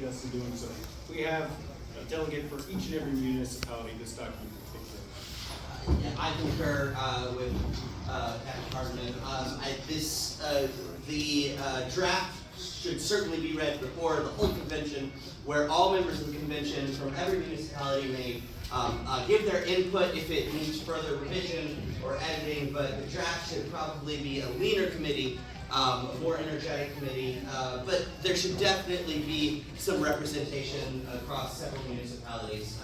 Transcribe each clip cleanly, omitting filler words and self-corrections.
us in doing so. We have a delegate for each and every municipality. This document takes care. Yeah, I concur with Captain Hardeman. The draft should certainly be read before the whole convention, where all members of the convention from every municipality may give their input if it needs further revision or editing, but the draft should probably be a leaner committee, a more energetic committee, but there should definitely be some representation across several municipalities.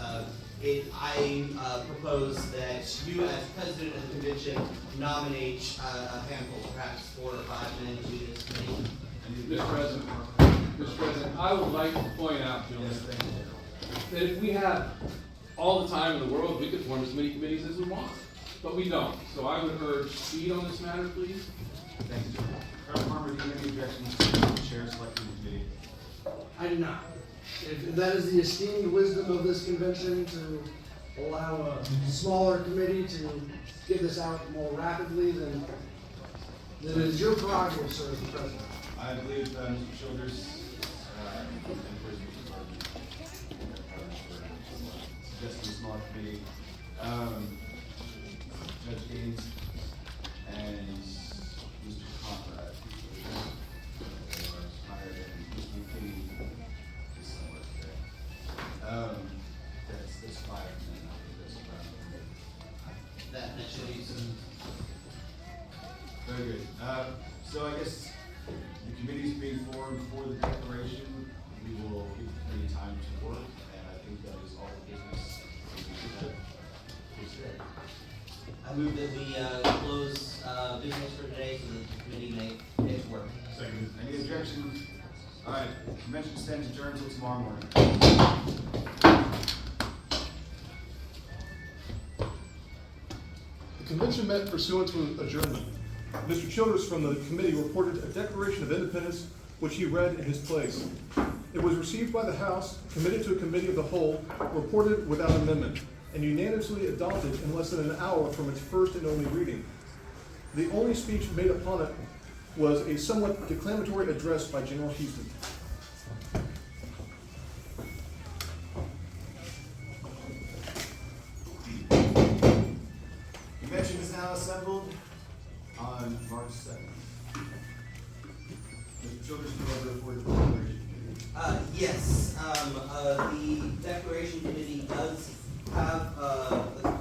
I propose that you, as president of the convention, nominate a handful, perhaps 4 or 5 men to this committee. Mr. President, I would like to point out, gentlemen, that if we had all the time in the world, we could form as many committees as we want, but we don't. So I would urge speed on this matter, please. Thank you, Chairman. Colonel Farmer, do you have any objections to the chair selecting the committee? I do not. If that is the esteemed wisdom of this convention to allow a smaller committee to get this out more rapidly, then it is your prerogative, sir, as the president. I believe Mr. Childers and suggesting a smaller committee. Judge Gaines and Mr. Conrad. Hired and Mr. McKinney is somewhere today. That's 5 men. That should be some. Very good. So I guess the committee's being formed for the declaration. We will give the committee time to work, and I think that is all the business we should have. I move that we close business for today so that the committee may get to work. Second. Any objections? All right, convention stands adjourned until tomorrow morning. The convention met pursuant to adjournment. Mr. Childers from the committee reported a Declaration of Independence, which he read in his place. It was received by the House, committed to a committee of the whole, reported without amendment, and unanimously adopted in less than an hour from its first and only reading. The only speech made upon it was a somewhat declamatory address by General Houston. Convention is now assembled on March 2nd. Mr. Childers, do you have a report of the Declaration Committee? Yes, the Declaration Committee does have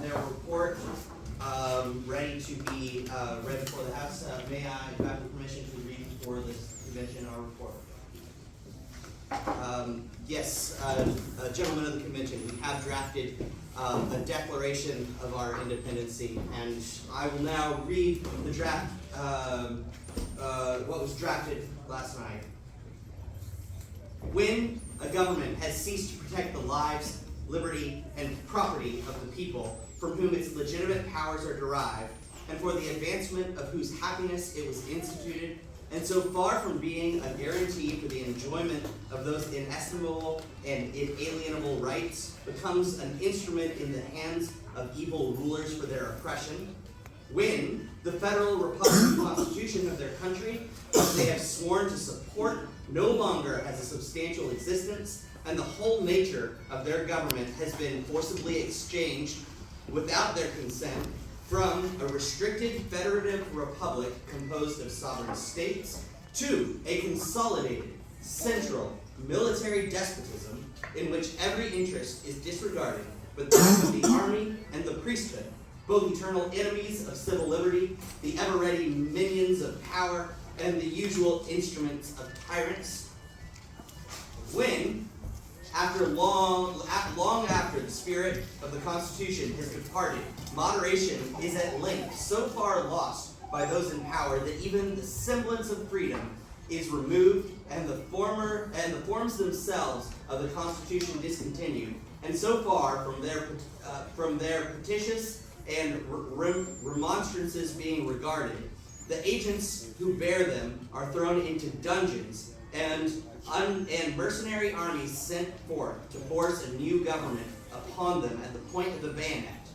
their report ready to be read before the House. May I have permission to read for this convention our report? Yes, gentlemen of the convention, we have drafted a declaration of our independency, and I will now read the draft, what was drafted last night. When a government has ceased to protect the lives, liberty, and property of the people from whom its legitimate powers are derived, and for the advancement of whose happiness it was instituted, and so far from being a guarantee for the enjoyment of those inestimable and inalienable rights, becomes an instrument in the hands of evil rulers for their oppression, when the federal republican constitution of their country, which they have sworn to support, no longer has a substantial existence, and the whole nature of their government has been forcibly exchanged without their consent from a restricted federative republic composed of sovereign states to a consolidated, central, military despotism in which every interest is disregarded but that of the army and the priesthood, both eternal enemies of civil liberty, the ever-ready minions of power, and the usual instruments of tyrants. When, long after the spirit of the Constitution has departed, moderation is at length so far lost by those in power that even the semblance of freedom is removed, and the forms themselves of the Constitution discontinued, and so far from their petitions and remonstrances being regarded, the agents who bear them are thrown into dungeons, and mercenary armies sent forth to force a new government upon them at the point of the bayonet.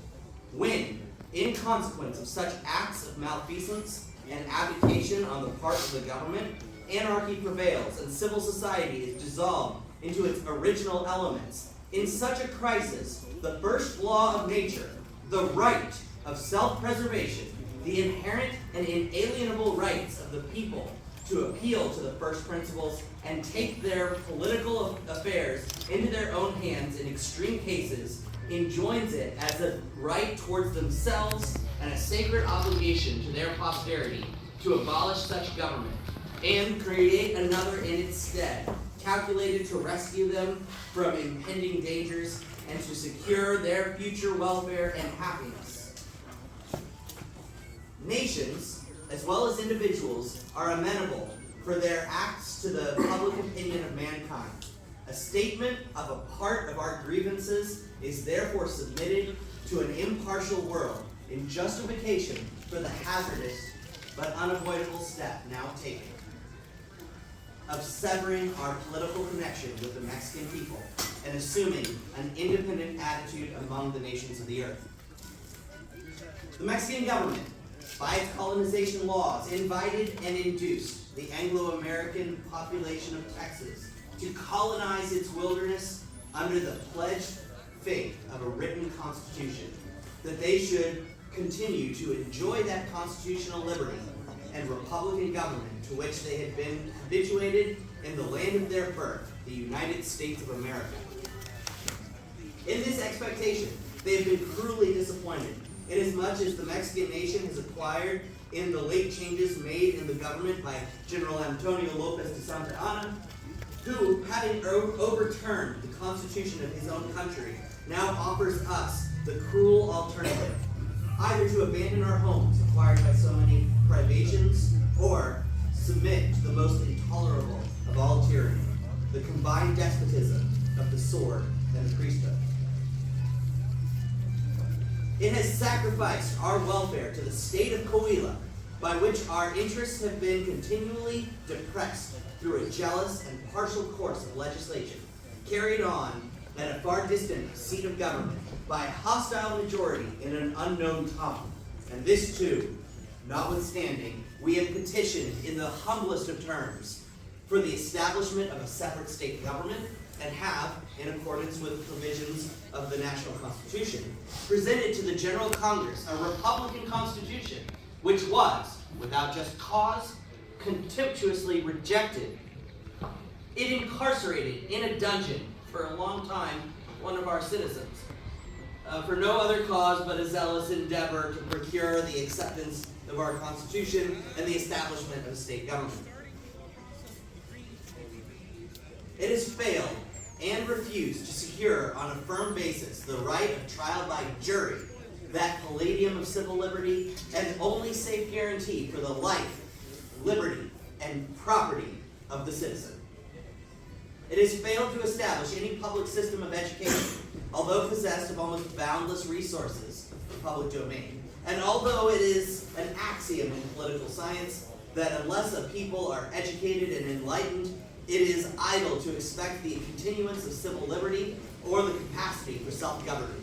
When, in consequence of such acts of malfeasance and abdication on the part of the government, anarchy prevails and civil society is dissolved into its original elements. In such a crisis, the first law of nature, the right of self-preservation, the inherent and inalienable rights of the people to appeal to the first principles and take their political affairs into their own hands in extreme cases, enjoins it as a right towards themselves and a sacred obligation to their posterity to abolish such government and create another in its stead, calculated to rescue them from impending dangers and to secure their future welfare and happiness. Nations, as well as individuals, are amenable for their acts to the public opinion of mankind. A statement of a part of our grievances is therefore submitted to an impartial world in justification for the hazardous but unavoidable step now taken of severing our political connection with the Mexican people and assuming an independent attitude among the nations of the earth. The Mexican government, by its colonization laws, invited and induced the Anglo-American population of Texas to colonize its wilderness under the pledged faith of a written constitution, that they should continue to enjoy that constitutional liberty and republican government to which they had been habituated in the land of their birth, the United States of America. In this expectation, they have been cruelly disappointed, inasmuch as the Mexican nation has acquired, in the late changes made in the government by General Antonio Lopez de Santa Anna, who, having overturned the constitution of his own country, now offers us the cruel alternative, either to abandon our homes acquired by so many privations, or submit to the most intolerable of all tyranny, the combined despotism of the sword and the priesthood. It has sacrificed our welfare to the state of Coahuila, by which our interests have been continually depressed through a jealous and partial course of legislation, carried on at a far distant seat of government by a hostile majority in an unknown tongue. And this too, notwithstanding, we have petitioned in the humblest of terms for the establishment of a separate state government, and have, in accordance with the provisions of the National Constitution, presented to the General Congress a Republican Constitution, which was, without just cause, contemptuously rejected. It incarcerated in a dungeon for a long time one of our citizens, for no other cause but a zealous endeavor to procure the acceptance of our Constitution and the establishment of a state government. It has failed and refused to secure on a firm basis the right of trial by jury, that palladium of civil liberty and only safe guarantee for the life, liberty, and property of the citizen. It has failed to establish any public system of education, although possessed of almost boundless resources for public domain, and although it is an axiom in political science that unless a people are educated and enlightened, it is idle to expect the continuance of civil liberty or the capacity for self-government.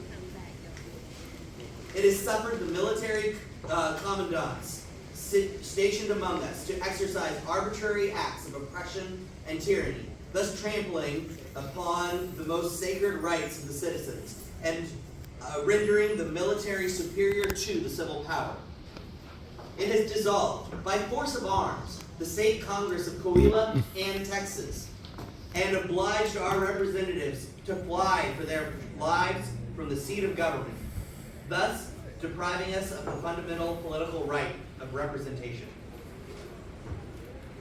It has suffered the military commandants stationed among us to exercise arbitrary acts of oppression and tyranny, thus trampling upon the most sacred rights of the citizens and rendering the military superior to the civil power. It has dissolved, by force of arms, the State Congress of Coahuila and Texas, and obliged our representatives to fly for their lives from the seat of government, thus depriving us of the fundamental political right of representation.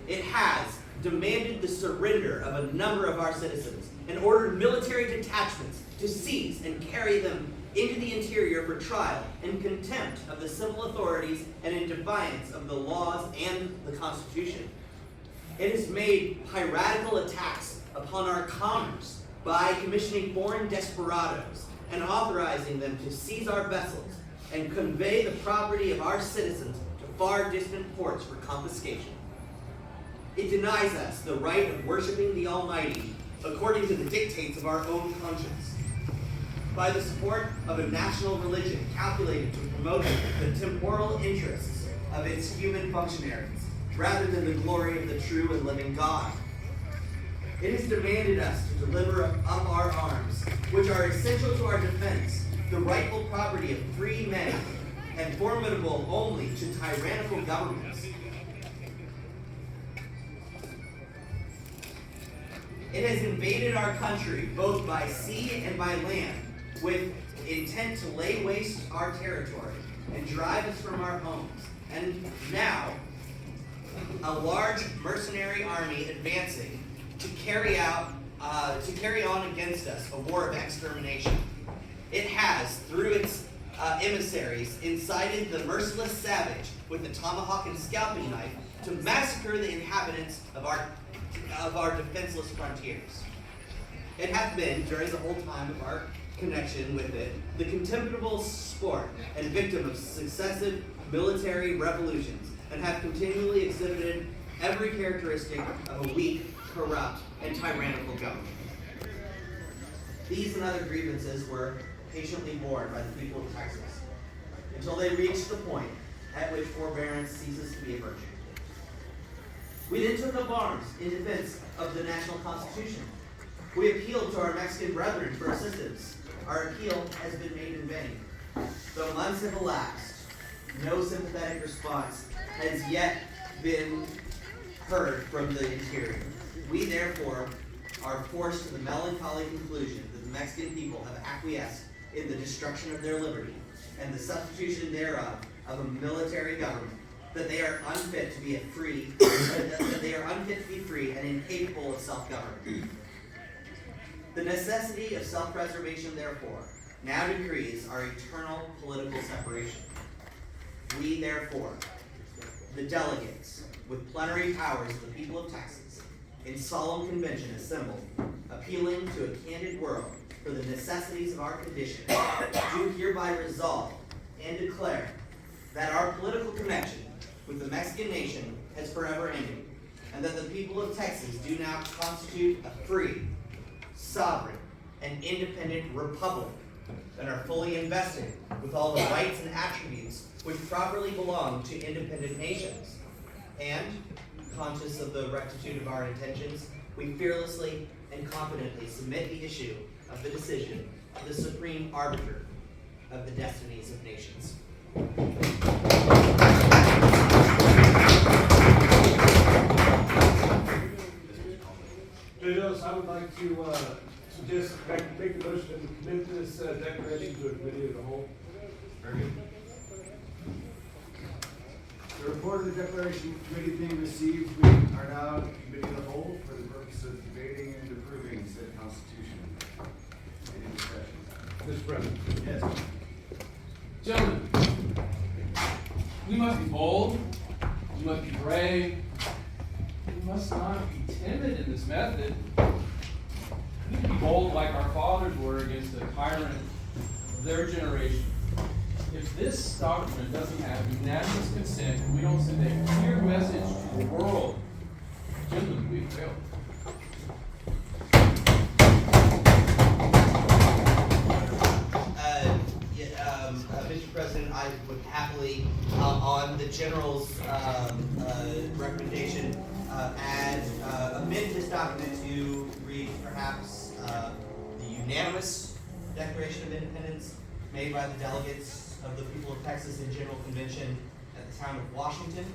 It has demanded the surrender of a number of our citizens and ordered military detachments to seize and carry them into the interior for trial in contempt of the civil authorities and in defiance of the laws and the Constitution. It has made piratical attacks upon our commerce by commissioning foreign desperados and authorizing them to seize our vessels and convey the property of our citizens to far distant ports for confiscation. It denies us the right of worshiping the Almighty according to the dictates of our own conscience, by the support of a national religion calculated to promote the temporal interests of its human functionaries, rather than the glory of the true and living God. It has demanded us to deliver up our arms, which are essential to our defense, the rightful property of free men, and formidable only to tyrannical governments. It has invaded our country, both by sea and by land, with intent to lay waste our territory and drive us from our homes. And now, a large mercenary army advancing to carry on against us a war of extermination. It has, through its emissaries, incited the merciless savage with the tomahawk and scalping knife to massacre the inhabitants of our defenseless frontiers. It hath been, during the whole time of our connection with it, the contemptible sport and victim of successive military revolutions, and hath continually exhibited every characteristic of a weak, corrupt, and tyrannical government. These and other grievances were patiently borne by the people of Texas, until they reached the point at which forbearance ceases to be a virtue. We then took up arms in defense of the national constitution. We appealed to our Mexican brethren for assistance. Our appeal has been made in vain. Though months have elapsed, no sympathetic response has yet been heard from the interior. We therefore are forced to the melancholy conclusion that the Mexican people have acquiesced in the destruction of their liberty and the substitution thereof of a military government, that they are unfit to be free and incapable of self-government. The necessity of self-preservation, therefore, now decrees our eternal political separation. We, therefore, the delegates, with plenary powers of the people of Texas, in solemn convention assembled, appealing to a candid world for the necessities of our condition, do hereby resolve and declare that our political connection with the Mexican nation has forever ended, and that the people of Texas do now constitute a free, sovereign, and independent republic, and are fully invested with all the rights and attributes which properly belong to independent nations. And, conscious of the rectitude of our intentions, we fearlessly and confidently submit the issue of the decision to the supreme arbiter of the destinies of nations. Judge, I would like to suggest make the motion to commit this declaration to a committee of the whole. Very good. The report of the declaration committee being received, we are now committee of the whole for the purpose of debating and approving said constitution. Any discussion? Mr. President. Yes. Gentlemen, we must be bold, we must be brave, we must not be timid in this method. We need to be bold like our fathers were against the tyrant of their generation. If this document doesn't have unanimous consent, and we don't send a clear message to the world, gentlemen, we failed. Mr. President, I would happily, on the General's recommendation, amend this document to read perhaps the unanimous Declaration of Independence made by the delegates of the people of Texas in General Convention at the time of Washington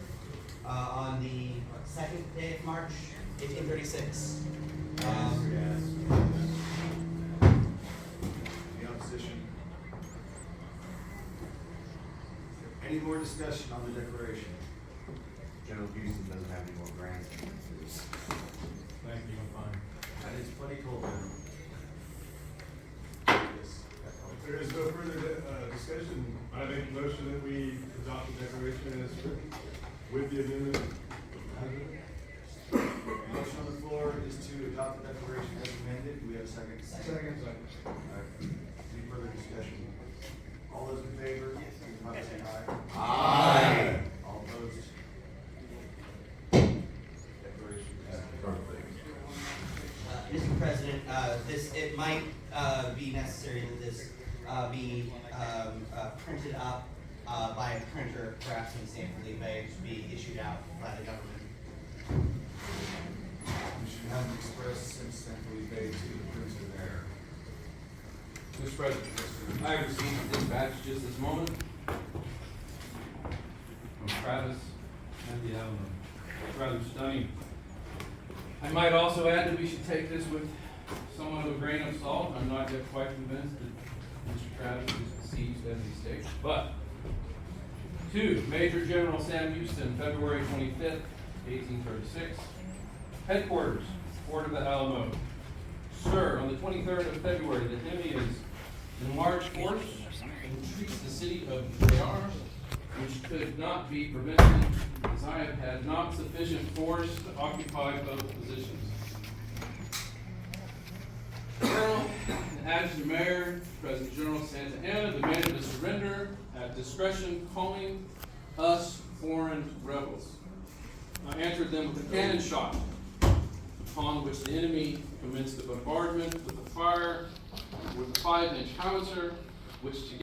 on the 2nd day of March, 1836. Any opposition? Any more discussion on the declaration? General Houston doesn't have any more grants. Thank you, I'm fine. And it's plenty cold, General. Yes. If there is no further discussion, I make a motion that we adopt the declaration as written with the amendment. The motion on the floor is to adopt the declaration as amended. Do we have a second? Second. All right. Any further discussion? All those in favor, signify by saying aye. Aye. All opposed? Declaration is Mr. President, it might be necessary that this be printed up by a printer, perhaps in Sanford Bay, to be issued out by the government. We should have an express President, I have received a dispatch just this moment from Travis and the Alamo. It's rather stunning. I might also add that we should take this with somewhat of a grain of salt. I'm not yet quite convinced that Mr. Travis is besieged as he states. But, 2, Major General Sam Houston, February 25th, 1836. Headquarters, Fort of the Alamo. Sir, on the 23rd of February, the enemy is in large force and retreats the city of Bayard, which could not be prevented, as I have had not sufficient force to occupy both positions. Colonel and Adjutant Mayor, President General Santa Anna demanded a surrender at discretion, calling us foreign rebels. I answered them with a cannon shot, upon which the enemy commenced the bombardment with a fire with a 5-inch howitzer, which together